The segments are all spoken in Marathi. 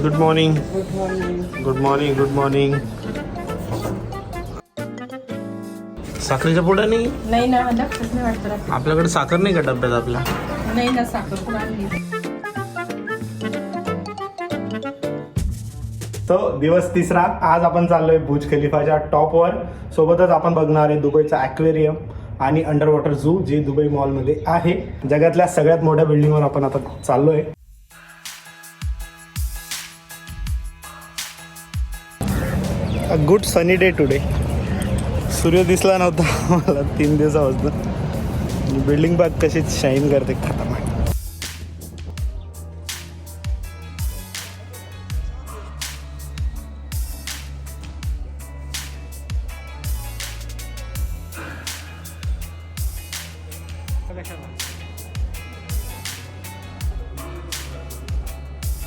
Good morning. Good morning. Good morning. Good morning. साखरेच्या पुढे नाही नाही ना लक्षच नाही वाटतं रात्री. आपल्याकडे साखर नाही का डब्यात आपल्या? नाही ना साखर पण आणली. तो दिवस तिसरा. आज आपण चाललोय बुर्ज खलिफाच्या टॉपवर. सोबतच आपण बघणार आहे दुबईचा ॲक्वेरियम आणि अंडर वॉटर झू जे दुबई मॉलमध्ये आहे. जगातल्या सगळ्यात मोठ्या बिल्डिंगवर आपण आता चाललोय. A good sunny day today. सूर्य दिसला नव्हता मला 3 दिवसापासून. बिल्डिंग बघ कशी शाईन करते खतरनाक.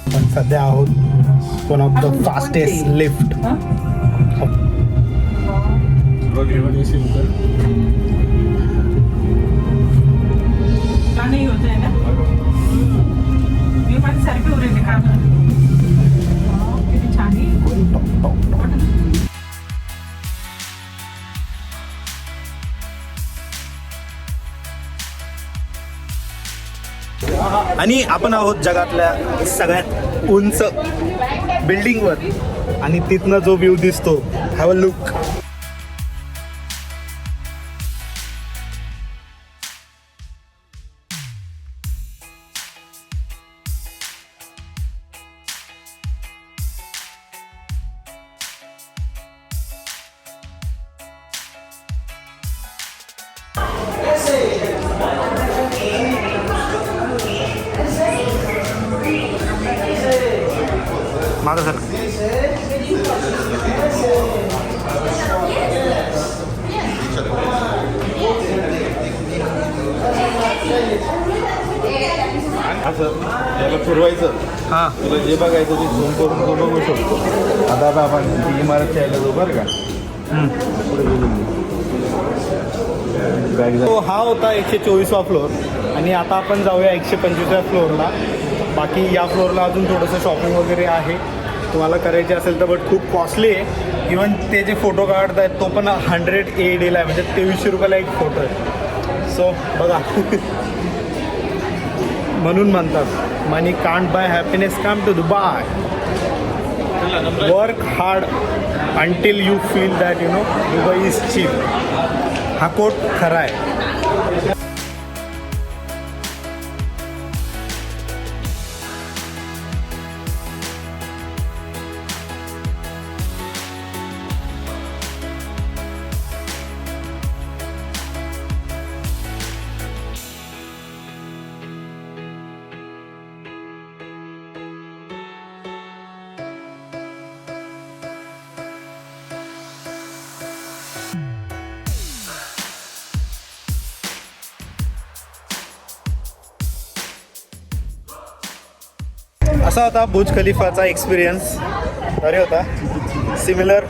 पण सध्या आहोत one of the fastest lift. नाही होत आहे ना मी पण सारखे उरेले काम. किती छान आहे. आणि आपण आहोत जगातल्या सगळ्यात उंच बिल्डिंगवर आणि तिथनं जो व्ह्यू दिसतो, हॅव अ लुक. माझं सर याला पुरवायचं. हां तुला जे बघायचं ते झूम करून तो बघू शकतो. आता आपण ती इमारत यायला जाऊ बरं का. पुढे गेलो बॅग तो हा होता 124वा फ्लोअर आणि आता आपण जाऊया 125व्या फ्लोअरला. बाकी या फ्लोअरला अजून थोडंसं शॉपिंग वगैरे आहे तुम्हाला करायचे असेल तर, बट खूप कॉस्टली आहे. इवन ते जे फोटो काढत आहेत तो पण 100 AED ला आहे, म्हणजे 2300 रुपयाला एक फोटो आहे. सो बघा म्हणून म्हणतात money can't buy happiness, come to Dubai. Work hard until you feel that you know Dubai is cheap. हा कोट खरा आहे. असा होता बुर्ज खलिफाचा एक्सपिरियन्स. अरे होता सिमिलर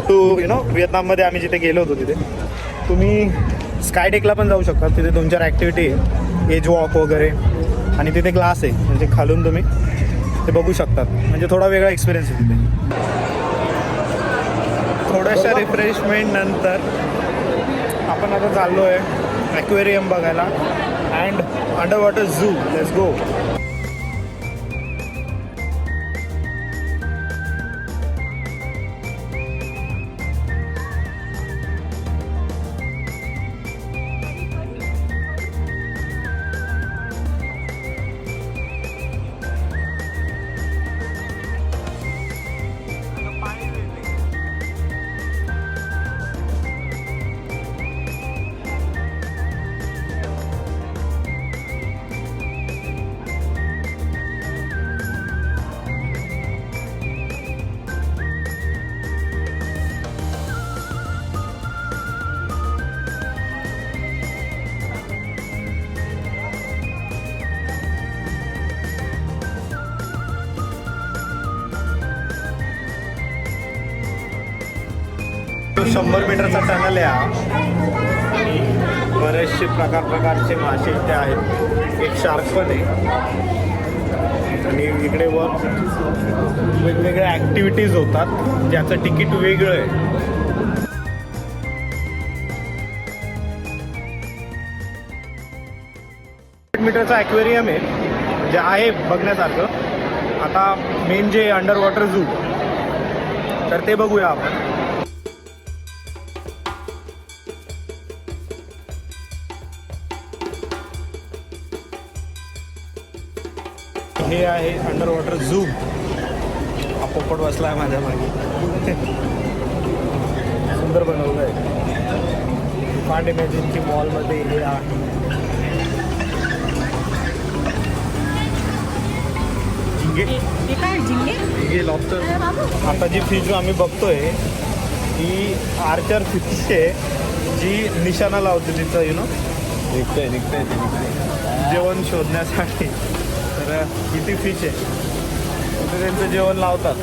टू व्हिएतनाममध्ये आम्ही जिथे गेलो होतो तिथे. तुम्ही स्कायडेकला पण जाऊ शकता. तिथे 2-4 ॲक्टिव्हिटी आहे, एज वॉक वगैरे, आणि तिथे ग्लास आहे म्हणजे खालून तुम्ही ते बघू शकतात. म्हणजे थोडा वेगळा एक्सपिरियन्स आहे तिथे. थोड्याशा रिफ्रेशमेंट नंतर आपण आता चाललो आहे ॲक्वेरियम बघायला and under water zoo. Let's go. तो 100 मीटरचा टनल आहे हा. बरेचसे प्रकारचे मासे इथे आहेत. एक शार्क पण आहे. आणि इकडे वर वेगवेगळ्या ॲक्टिव्हिटीज होतात ज्याचं तिकीट वेगळं आहे. मीटरचा ॲक्वेरियम आहे जे आहे बघण्यासारखं. आता मेन जे अंडर वॉटर झू तर ते बघूया आपण. हे आहे अंडर वॉटर झू. हा पोपट बसला आहे माझ्या मागे. सुंदर बनवलं आहे. कांट इमॅजिन की मॉलमध्ये हे आहे. हे काय झिंगे हे लॉबस्टर. आता जी फिश जो आम्ही बघतोय ही आर्चर फिश आहे जी निशाणा लावते तिचं निघतंय जेवण शोधण्यासाठी. तर किती फिश आहे तिथे त्यांचं जेवण लावतात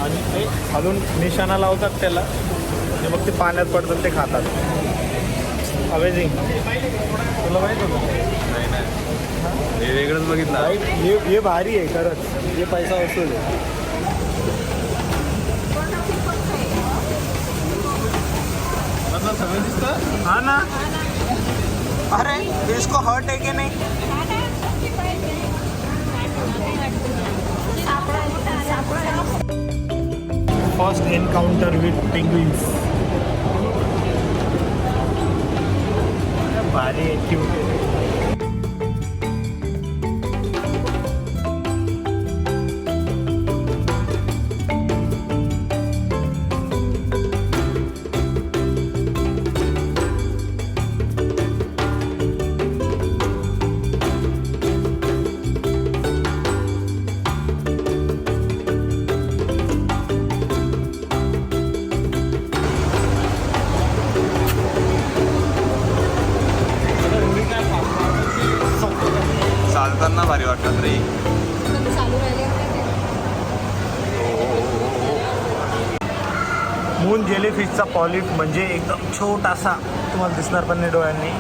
आणि ते खालून निशाणा लावतात त्याला आणि मग ते पाण्यात पडतात ते खातात. अमेझिंग. तुला माहीत होतं हे वेगळंच बघितलं. हे भारी आहे खरंच. हे पैसा वसूल आहे. सगळं दिसतं. हाँ ना. अरे इसको हर्ट है कि नहीं? First encounter with penguins. भारी ॲक्टिव्हिटी. चालताना भारी वाटतात रे. मून जेलीफिशचा पॉलिप म्हणजे एकदम छोटासा तुम्हाला दिसणार पण नाही डोळ्यांनी.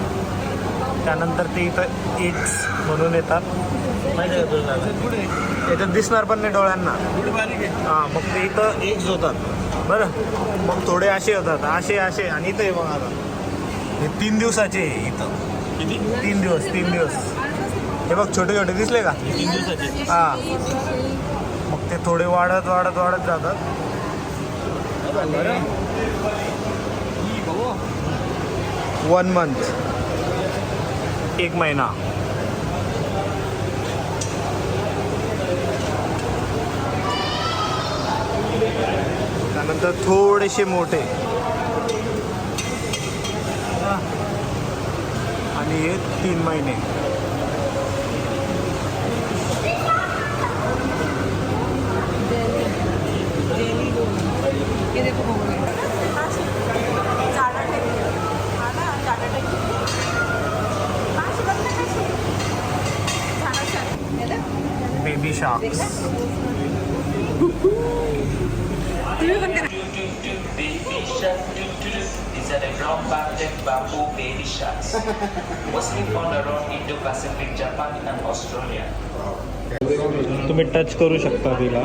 त्यानंतर ते इथं एग्स म्हणून येतात. याच्यात दिसणार पण नाही डोळ्यांना. हां मग ते इथं एग्स होतात बरं. मग थोडे असे होतात असे असे आणि इथं आहे. मग आता हे 3 दिवसाचे इथं. किती? 3 दिवस. हे बघ छोटे छोटे दिसले का? 3 दिवसाचे. हां मग ते थोडे वाढत जातात. 1 मंथ 1 महिना. त्यानंतर थोडेसे मोठे आणि हे 3 महिने. ये देखो baby sharks. These are the ground-backed bamboo baby sharks, mostly found around Indo-Pacific, Japan, and Australia. तुम्ही टच करू शकता तिला.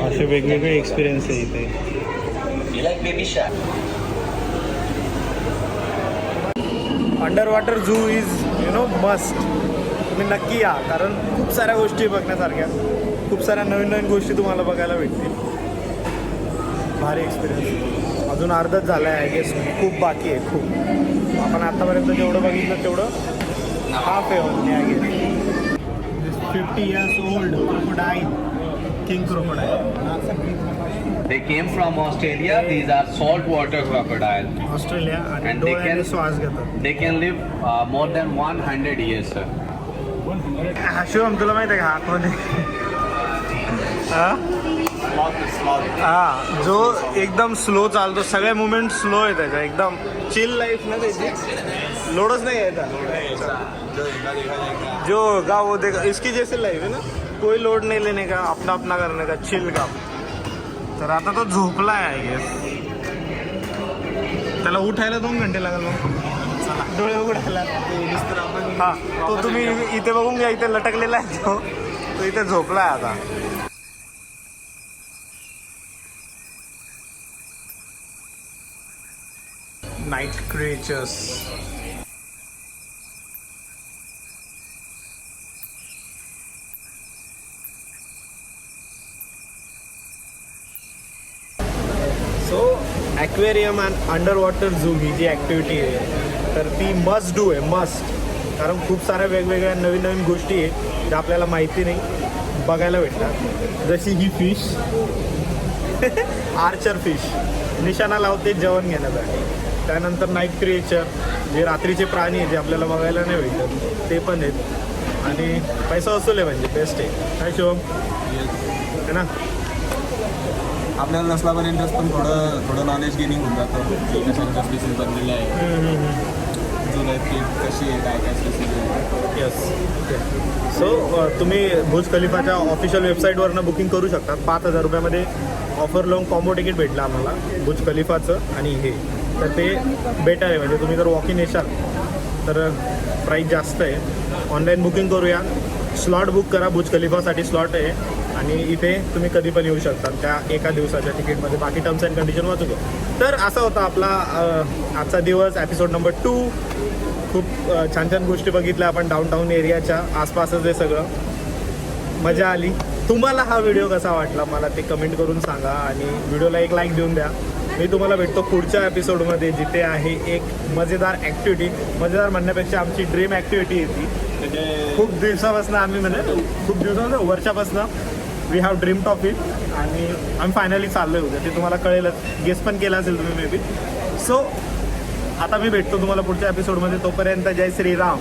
असे वेगवेगळे एक्सपिरियन्स आहे इथे. You like baby shark? Under water zoo is must. तुम्ही नक्की या कारण खूप साऱ्या गोष्टी बघण्यासारख्या. खूप साऱ्या नवीन गोष्टी तुम्हाला बघायला भेटतील. भारी एक्सपिरियन्स. अजून अर्धच झालं आहे. गेस खूप बाकी आहे खूप. आपण आतापर्यंत जेवढं बघितलं तेवढं हाफ आहे only I guess. 50 years old crocodile, king crocodile. They came from Australia. These are saltwater crocodile. Australia आणि And they डोळ्याने can- श्वास घेतात. They can live more than 100 years, sir. Shivam तुला माहिती आहे का आतमध्ये हा जो एकदम स्लो चालतो. सगळे मुवमेंट स्लो आहे त्याच्या. एकदम चिल लाईफ ना त्याची. लोडच नाही आहे त्याचा. जो गाँव वो देखा इसकी जैसे लाईफ है ना. कोई लोड नहीं लेने का, अपना अपना करने का, चिल का. तर आता तो झोपला आहे आय गेस. त्याला उठायला 2 घंटे लागेल मग. डोळे उघडायला हा तो तुम्ही इथे बघून घ्या, इथे लटकलेला आहे तो इथे झोपलाय आता. Night creatures. So aquarium and under water zoo ही जी ॲक्टिव्हिटी आहे तर ती मस्ट डू आहे, मस्ट. कारण खूप साऱ्या वेगवेगळ्या नवीन नवीन गोष्टी आहेत ज्या आपल्याला माहिती नाही बघायला भेटतात. जशी ही फिश आर्चर फिश निशाणा लावते जेवण घेण्यासाठी. त्यानंतर नाईट क्रिएचर जे रात्रीचे प्राणी आहेत जे आपल्याला बघायला नाही भेटत ते पण आहेत. आणि पैसा वसूल आहे म्हणजे बेस्ट आहे. काय शिवम है ना. आपल्याला नसला पण इंटरेस्ट पण थोडं नॉलेज गेनिंग होऊन जातं की कशा स्पेसिस बनलेले आहे, अजून आहेत की कशी आहे काय स्पेसिस आहे. येस. सो तुम्ही बुर्ज खलिफाच्या ऑफिशियल वेबसाईटवरनं बुकिंग करू शकता. 5,000 रुपयामध्ये ऑफर लावून कॉम्बो तिकीट भेटलं आम्हाला बुर्ज खलिफाचं आणि हे. तर ते बेटर आहे म्हणजे तुम्ही जर वॉकिंग येशाल तर प्राईस जास्त आहे. ऑनलाईन बुकिंग करूया, स्लॉट बुक करा. बुर्ज खलिफासाठी स्लॉट आहे आणि इथे तुम्ही कधी पण येऊ शकता त्या एका दिवसाच्या तिकीटमध्ये. बाकी टर्म्स अँड कंडिशन वाचू दो. तर असा होता आपला आजचा दिवस, एपिसोड नंबर 2. खूप छान छान गोष्टी बघितल्या आपण डाऊनटाऊन एरियाच्या आसपासच आहे सगळं. मजा आली. तुम्हाला हा व्हिडिओ कसा वाटला मला ते कमेंट करून सांगा आणि व्हिडिओला एक लाईक देऊन द्या. मी तुम्हाला भेटतो पुढच्या एपिसोडमध्ये जिथे आहे एक मजेदार ॲक्टिव्हिटी. मजेदार म्हणण्यापेक्षा आमची ड्रीम ॲक्टिव्हिटी आहे ती. खूप दिवसापासून आम्ही खूप दिवसापासून वर्षापासून we have dreamed of it आणि आम्ही फायनली चाललो आहे उद्या. ते तुम्हाला कळेलच, गेस पण केला असेल तुम्ही मे बी. सो आता मी भेटतो तुम्हाला पुढच्या एपिसोडमध्ये. तोपर्यंत जय श्रीराम.